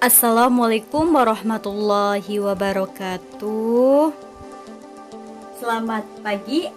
Assalamualaikum warahmatullahi wabarakatuh. Selamat pagi.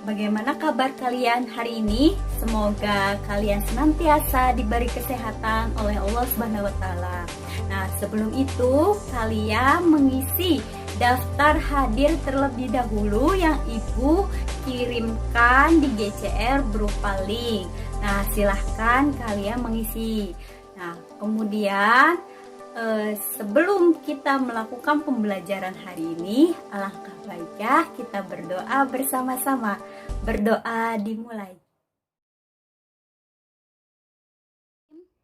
Bagaimana kabar kalian hari ini? Semoga kalian senantiasa diberi kesehatan oleh Allah Subhanahu wa taala. Nah, sebelum itu kalian mengisi daftar hadir terlebih dahulu yang Ibu kirimkan di GCR berupa link. Nah, silahkan kalian mengisi. Nah, kemudian sebelum kita melakukan pembelajaran hari ini, alangkah baiknya kita berdoa bersama-sama. Berdoa dimulai.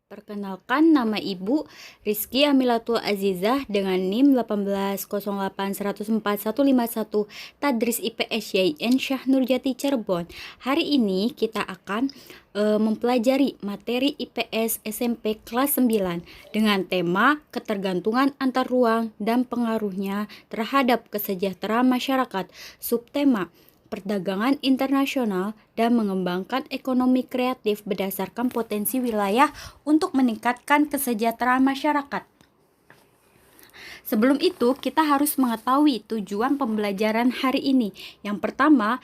Perkenalkan, nama Ibu Rizky Amilatul Azizah dengan NIM 18081041151 Tadris IPS YIN Syah Nurjati Cirebon. Hari ini kita akan mempelajari materi IPS SMP kelas 9 dengan tema ketergantungan antar ruang dan pengaruhnya terhadap kesejahteraan masyarakat. Subtema perdagangan internasional dan mengembangkan ekonomi kreatif berdasarkan potensi wilayah untuk meningkatkan kesejahteraan masyarakat. Sebelum itu, kita harus mengetahui tujuan pembelajaran hari ini. Yang pertama,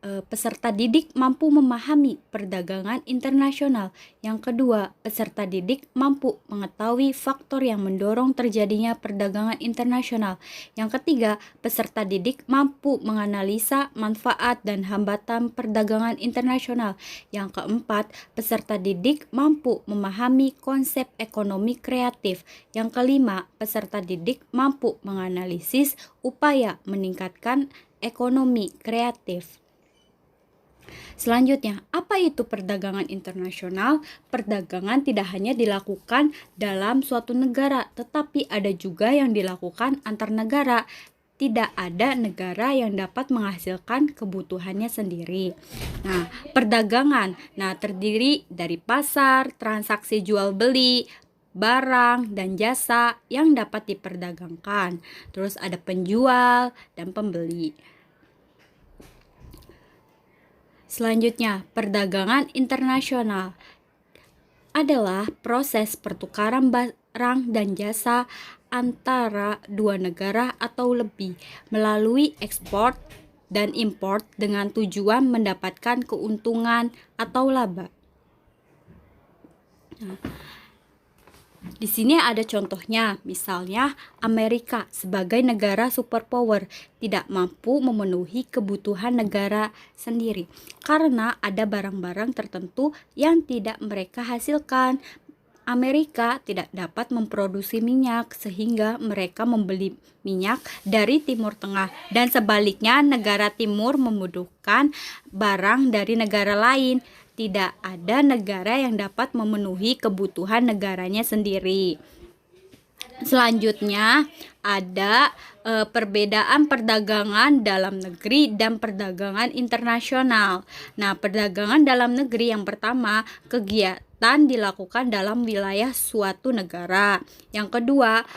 peserta didik mampu memahami perdagangan internasional. Yang kedua, peserta didik mampu mengetahui faktor yang mendorong terjadinya perdagangan internasional. Yang ketiga, peserta didik mampu menganalisa manfaat dan hambatan perdagangan internasional. Yang keempat, peserta didik mampu memahami konsep ekonomi kreatif. Yang kelima, peserta didik mampu menganalisis upaya meningkatkan ekonomi kreatif. Selanjutnya, apa itu perdagangan internasional? Perdagangan tidak hanya dilakukan dalam suatu negara, tetapi ada juga yang dilakukan antar negara. Tidak ada negara yang dapat menghasilkan kebutuhannya sendiri. Nah, perdagangan terdiri dari pasar, transaksi jual beli, barang dan jasa yang dapat diperdagangkan. Terus ada penjual dan pembeli. Selanjutnya, perdagangan internasional adalah proses pertukaran barang dan jasa antara dua negara atau lebih melalui ekspor dan impor dengan tujuan mendapatkan keuntungan atau laba. Di sini ada contohnya, misalnya Amerika sebagai negara superpower tidak mampu memenuhi kebutuhan negara sendiri karena ada barang-barang tertentu yang tidak mereka hasilkan. Amerika tidak dapat memproduksi minyak sehingga mereka membeli minyak dari Timur Tengah, dan sebaliknya negara Timur membutuhkan barang dari negara lain. Tidak ada negara yang dapat memenuhi kebutuhan negaranya sendiri. Selanjutnya ada perbedaan perdagangan dalam negeri dan perdagangan internasional. Nah, perdagangan dalam negeri yang pertama, kegiatan dilakukan dalam wilayah suatu negara. Yang kedua,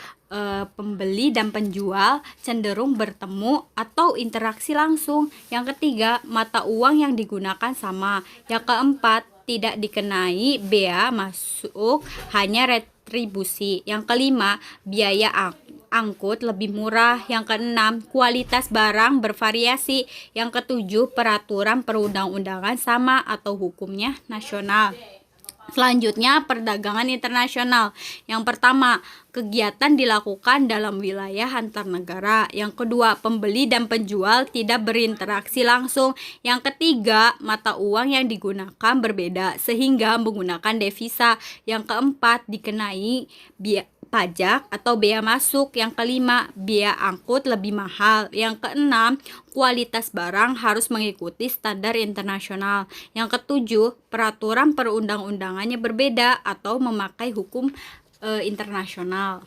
pembeli dan penjual cenderung bertemu atau interaksi langsung. Yang ketiga, mata uang yang digunakan sama. Yang keempat, tidak dikenai bea masuk, hanya retribusi. Yang kelima, biaya angkut lebih murah. Yang keenam, kualitas barang bervariasi. Yang ketujuh, peraturan perundang-undangan sama atau hukumnya nasional. Selanjutnya, perdagangan internasional. Yang pertama, kegiatan dilakukan dalam wilayah antar negara. Yang kedua, pembeli dan penjual tidak berinteraksi langsung. Yang ketiga, mata uang yang digunakan berbeda sehingga menggunakan devisa. Yang keempat, dikenai pajak atau bea masuk. Yang kelima, biaya angkut lebih mahal. Yang keenam, kualitas barang harus mengikuti standar internasional. Yang ketujuh, peraturan perundang-undangannya berbeda atau memakai hukum internasional.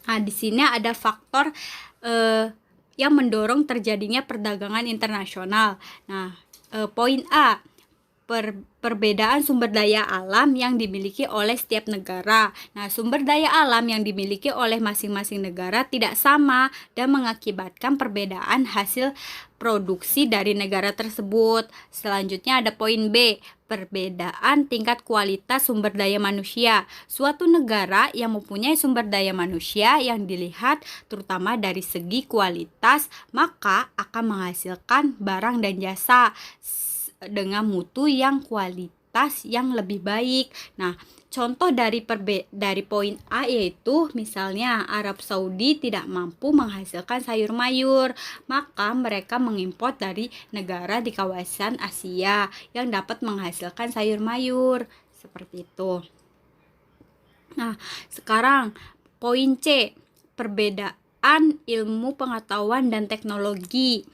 Nah, di sini ada faktor yang mendorong terjadinya perdagangan internasional. Nah, poin A, perbedaan sumber daya alam yang dimiliki oleh setiap negara. Nah, sumber daya alam yang dimiliki oleh masing-masing negara tidak sama dan mengakibatkan perbedaan hasil produksi dari negara tersebut. Selanjutnya ada poin B, perbedaan tingkat kualitas sumber daya manusia. Suatu negara yang mempunyai sumber daya manusia yang dilihat terutama dari segi kualitas, maka akan menghasilkan barang dan jasa dengan mutu yang kualitas yang lebih baik. Nah, contoh dari poin A yaitu misalnya Arab Saudi tidak mampu menghasilkan sayur mayur, maka mereka mengimpor dari negara di kawasan Asia yang dapat menghasilkan sayur mayur. Seperti itu. Nah, sekarang poin C, perbedaan ilmu pengetahuan dan teknologi.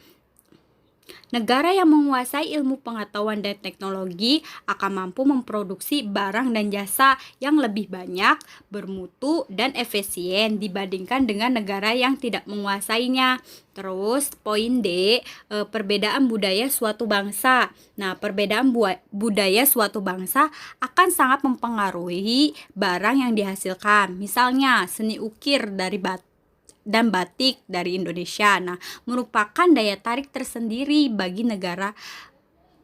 Negara yang menguasai ilmu pengetahuan dan teknologi akan mampu memproduksi barang dan jasa yang lebih banyak, bermutu, dan efisien dibandingkan dengan negara yang tidak menguasainya. Terus poin D, perbedaan budaya suatu bangsa. Nah, perbedaan budaya suatu bangsa akan sangat mempengaruhi barang yang dihasilkan. Misalnya, seni ukir dari batu dan batik dari Indonesia. Nah, merupakan daya tarik tersendiri bagi negara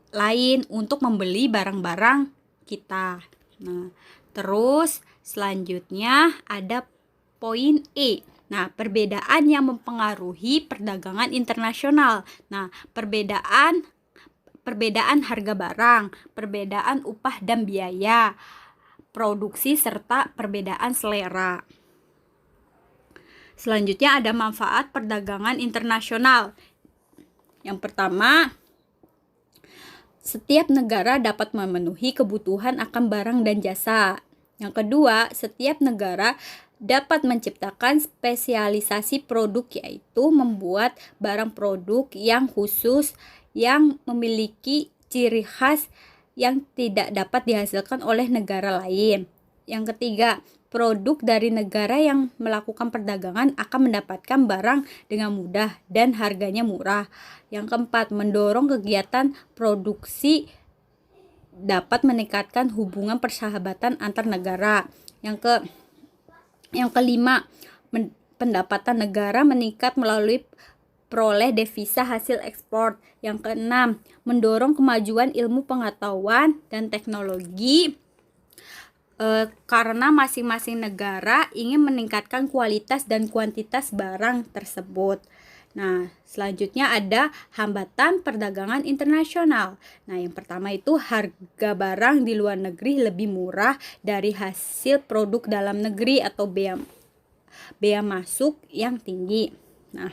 lain untuk membeli barang-barang kita. Nah, terus selanjutnya ada poin E. Nah, perbedaan yang mempengaruhi perdagangan internasional. Nah, perbedaan harga barang, perbedaan upah dan biaya produksi serta perbedaan selera. Selanjutnya ada manfaat perdagangan internasional. Yang pertama, setiap negara dapat memenuhi kebutuhan akan barang dan jasa. Yang kedua, setiap negara dapat menciptakan spesialisasi produk, yaitu membuat barang produk yang khusus yang memiliki ciri khas yang tidak dapat dihasilkan oleh negara lain. Yang ketiga, produk dari negara yang melakukan perdagangan akan mendapatkan barang dengan mudah dan harganya murah. Yang keempat, mendorong kegiatan produksi dapat meningkatkan hubungan persahabatan antar negara. Yang kelima, pendapatan negara meningkat melalui peroleh devisa hasil ekspor. Yang keenam, mendorong kemajuan ilmu pengetahuan dan teknologi karena masing-masing negara ingin meningkatkan kualitas dan kuantitas barang tersebut. Nah, selanjutnya ada hambatan perdagangan internasional. Nah, yang pertama itu harga barang di luar negeri lebih murah dari hasil produk dalam negeri atau bea masuk yang tinggi. Nah,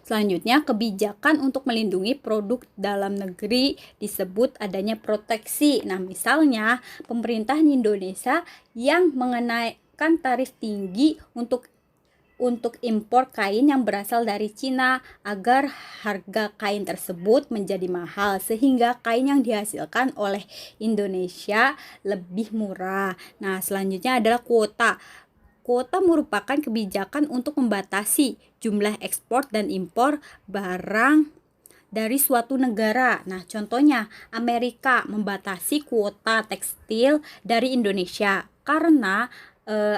selanjutnya, kebijakan untuk melindungi produk dalam negeri disebut adanya proteksi. Nah, misalnya pemerintah Indonesia yang mengenaikan tarif tinggi untuk impor kain yang berasal dari Cina agar harga kain tersebut menjadi mahal sehingga kain yang dihasilkan oleh Indonesia lebih murah. Nah, selanjutnya adalah kuota. Kuota merupakan kebijakan untuk membatasi jumlah ekspor dan impor barang dari suatu negara. Nah, contohnya Amerika membatasi kuota tekstil dari Indonesia karena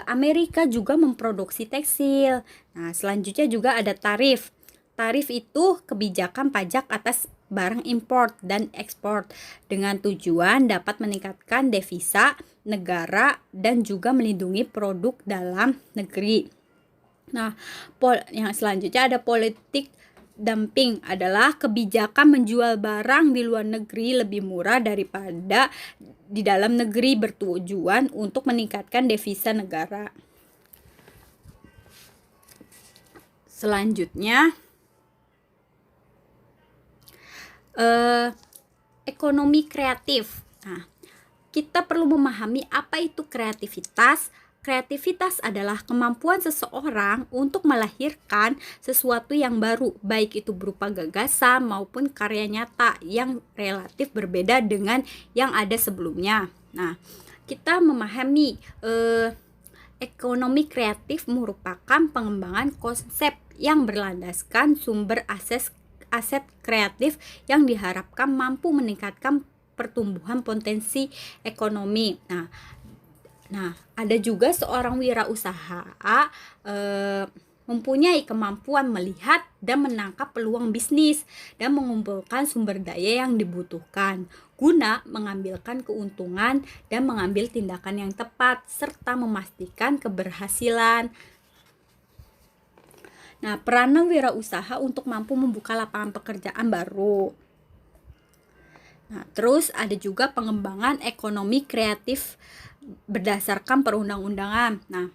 Amerika juga memproduksi tekstil. Nah, selanjutnya juga ada tarif. Tarif itu kebijakan pajak atas barang impor dan ekspor dengan tujuan dapat meningkatkan devisa negara dan juga melindungi produk dalam negeri. Nah, yang selanjutnya ada politik dumping, adalah kebijakan menjual barang di luar negeri lebih murah daripada di dalam negeri bertujuan untuk meningkatkan devisa negara. Selanjutnya ekonomi kreatif. Nah, kita perlu memahami apa itu kreativitas. Kreativitas adalah kemampuan seseorang untuk melahirkan sesuatu yang baru, baik itu berupa gagasan maupun karya nyata yang relatif berbeda dengan yang ada sebelumnya. Nah, kita memahami ekonomi kreatif merupakan pengembangan konsep yang berlandaskan sumber aset kreatif yang diharapkan mampu meningkatkan pertumbuhan potensi ekonomi. Nah, ada juga seorang wirausaha mempunyai kemampuan melihat dan menangkap peluang bisnis dan mengumpulkan sumber daya yang dibutuhkan guna mengambilkan keuntungan dan mengambil tindakan yang tepat serta memastikan keberhasilan. Nah, peranan wirausaha untuk mampu membuka lapangan pekerjaan baru. Nah, terus ada juga pengembangan ekonomi kreatif berdasarkan perundang-undangan. Nah,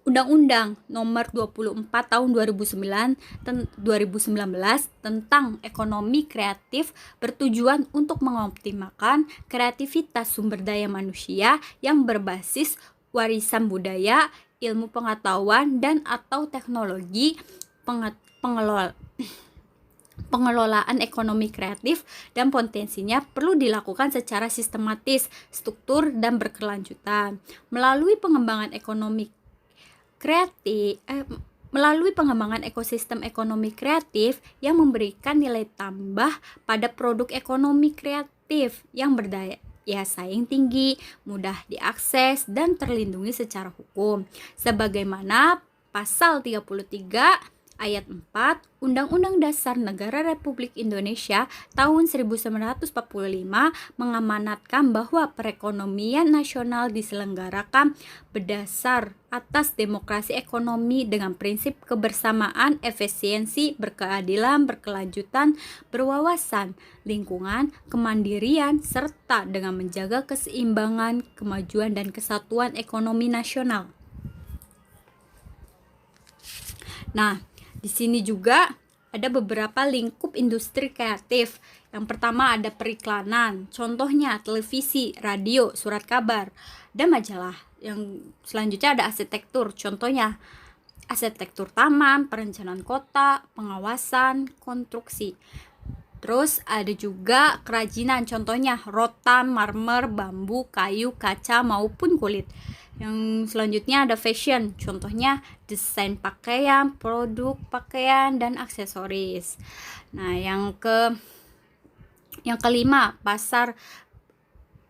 Undang-Undang Nomor 24 Tahun 2019 tentang ekonomi kreatif bertujuan untuk mengoptimalkan kreativitas sumber daya manusia yang berbasis warisan budaya, ilmu pengetahuan dan atau teknologi. Pengelolaan ekonomi kreatif dan potensinya perlu dilakukan secara sistematis, struktur dan berkelanjutan melalui pengembangan ekosistem ekonomi kreatif yang memberikan nilai tambah pada produk ekonomi kreatif yang berdaya saing tinggi, mudah diakses dan terlindungi secara hukum. Sebagaimana Pasal 33 Ayat 4 Undang-Undang Dasar Negara Republik Indonesia tahun 1945 mengamanatkan bahwa perekonomian nasional diselenggarakan berdasar atas demokrasi ekonomi dengan prinsip kebersamaan, efisiensi, berkeadilan, berkelanjutan, berwawasan lingkungan, kemandirian, serta dengan menjaga keseimbangan, kemajuan, dan kesatuan ekonomi nasional. Nah, di sini juga ada beberapa lingkup industri kreatif. Yang pertama ada periklanan, contohnya televisi, radio, surat kabar, dan majalah. Yang selanjutnya ada arsitektur, contohnya arsitektur taman, perencanaan kota, pengawasan, konstruksi. Terus ada juga kerajinan, contohnya rotan, marmer, bambu, kayu, kaca, maupun kulit. Yang selanjutnya ada fashion, contohnya desain pakaian, produk pakaian, dan aksesoris. Nah, yang kelima, pasar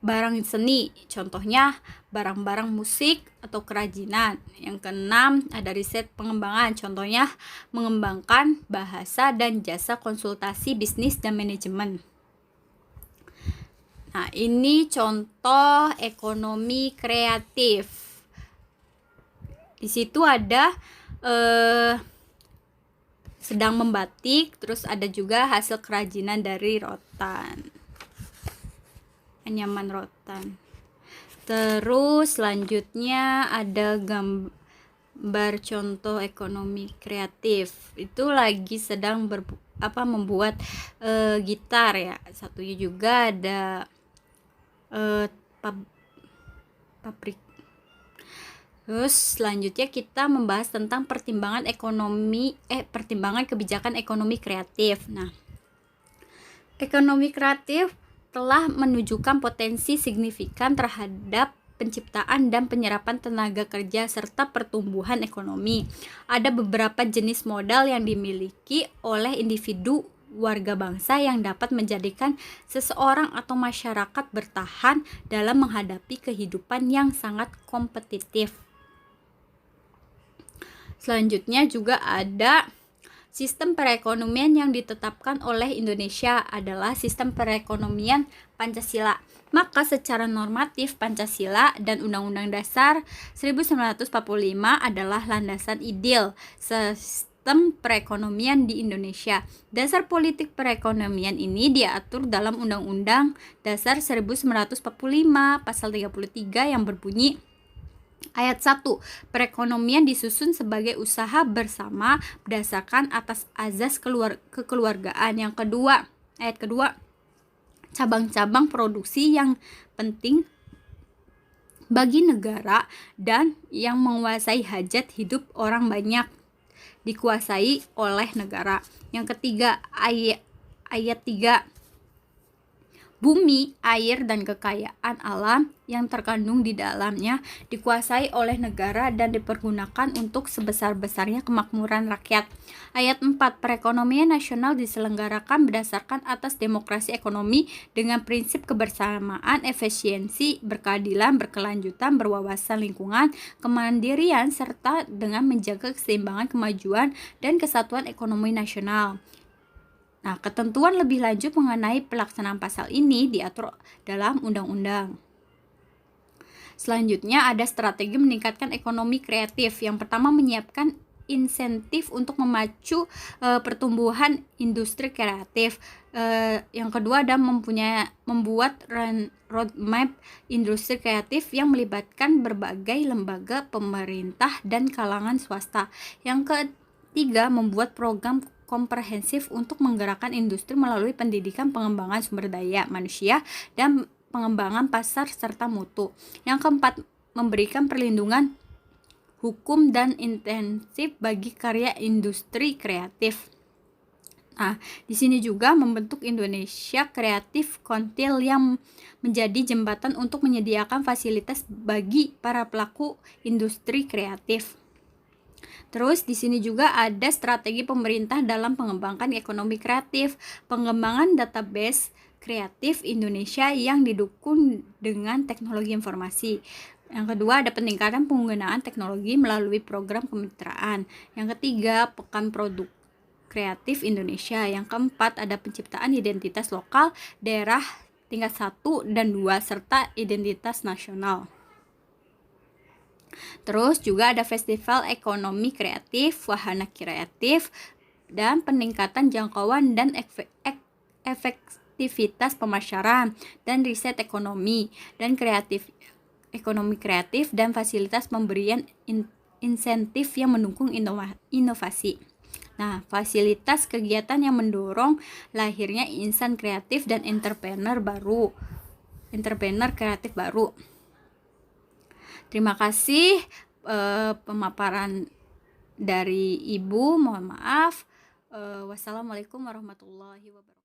barang seni, contohnya barang-barang musik atau kerajinan. Yang keenam, ada riset pengembangan, contohnya mengembangkan bahasa dan jasa konsultasi bisnis dan manajemen. Nah, ini contoh ekonomi kreatif. Di situ ada sedang membatik, terus ada juga hasil kerajinan dari rotan, anyaman rotan. Terus selanjutnya ada gambar contoh ekonomi kreatif. Itu lagi sedang membuat gitar ya. Satunya juga ada pabrik. Terus selanjutnya kita membahas tentang pertimbangan kebijakan ekonomi kreatif. Nah, ekonomi kreatif telah menunjukkan potensi signifikan terhadap penciptaan dan penyerapan tenaga kerja serta pertumbuhan ekonomi. Ada beberapa jenis modal yang dimiliki oleh individu warga bangsa yang dapat menjadikan seseorang atau masyarakat bertahan dalam menghadapi kehidupan yang sangat kompetitif. Selanjutnya juga ada sistem perekonomian yang ditetapkan oleh Indonesia adalah sistem perekonomian Pancasila. Maka secara normatif Pancasila dan Undang-Undang Dasar 1945 adalah landasan ideal sistem perekonomian di Indonesia. Dasar politik perekonomian ini diatur dalam Undang-Undang Dasar 1945 pasal 33 yang berbunyi Ayat 1. Perekonomian disusun sebagai usaha bersama berdasarkan atas azas kekeluargaan. Yang kedua, ayat kedua, cabang-cabang produksi yang penting bagi negara dan yang menguasai hajat hidup orang banyak dikuasai oleh negara. Yang ketiga, ayat 3. Bumi, air, dan kekayaan alam yang terkandung di dalamnya dikuasai oleh negara dan dipergunakan untuk sebesar-besarnya kemakmuran rakyat. Ayat 4. Perekonomian nasional diselenggarakan berdasarkan atas demokrasi ekonomi dengan prinsip kebersamaan, efisiensi, berkeadilan, berkelanjutan, berwawasan lingkungan, kemandirian, serta dengan menjaga keseimbangan kemajuan dan kesatuan ekonomi nasional. Nah, ketentuan lebih lanjut mengenai pelaksanaan pasal ini diatur dalam undang-undang. Selanjutnya ada strategi meningkatkan ekonomi kreatif. Yang pertama, menyiapkan insentif untuk memacu pertumbuhan industri kreatif. Yang kedua ada membuat roadmap industri kreatif yang melibatkan berbagai lembaga pemerintah dan kalangan swasta. Yang ketiga, membuat program komprehensif untuk menggerakkan industri melalui pendidikan, pengembangan sumber daya manusia, dan pengembangan pasar serta mutu. Yang keempat, memberikan perlindungan hukum dan intensif bagi karya industri kreatif. Nah, di sini juga membentuk Indonesia Creative Council yang menjadi jembatan untuk menyediakan fasilitas bagi para pelaku industri kreatif. Terus di sini juga ada strategi pemerintah dalam mengembangkan ekonomi kreatif, pengembangan database kreatif Indonesia yang didukung dengan teknologi informasi. Yang kedua ada peningkatan penggunaan teknologi melalui program kemitraan. Yang ketiga, pekan produk kreatif Indonesia. Yang keempat ada penciptaan identitas lokal, daerah tingkat 1 dan 2 serta identitas nasional. Terus juga ada festival ekonomi kreatif, wahana kreatif, dan peningkatan jangkauan dan efektivitas pemasaran dan riset ekonomi dan ekonomi kreatif dan fasilitas pemberian insentif yang mendukung inovasi. Nah, fasilitas kegiatan yang mendorong lahirnya insan kreatif dan entrepreneur kreatif baru. Terima kasih pemaparan dari Ibu. Mohon maaf. Wassalamualaikum warahmatullahi wabarakatuh.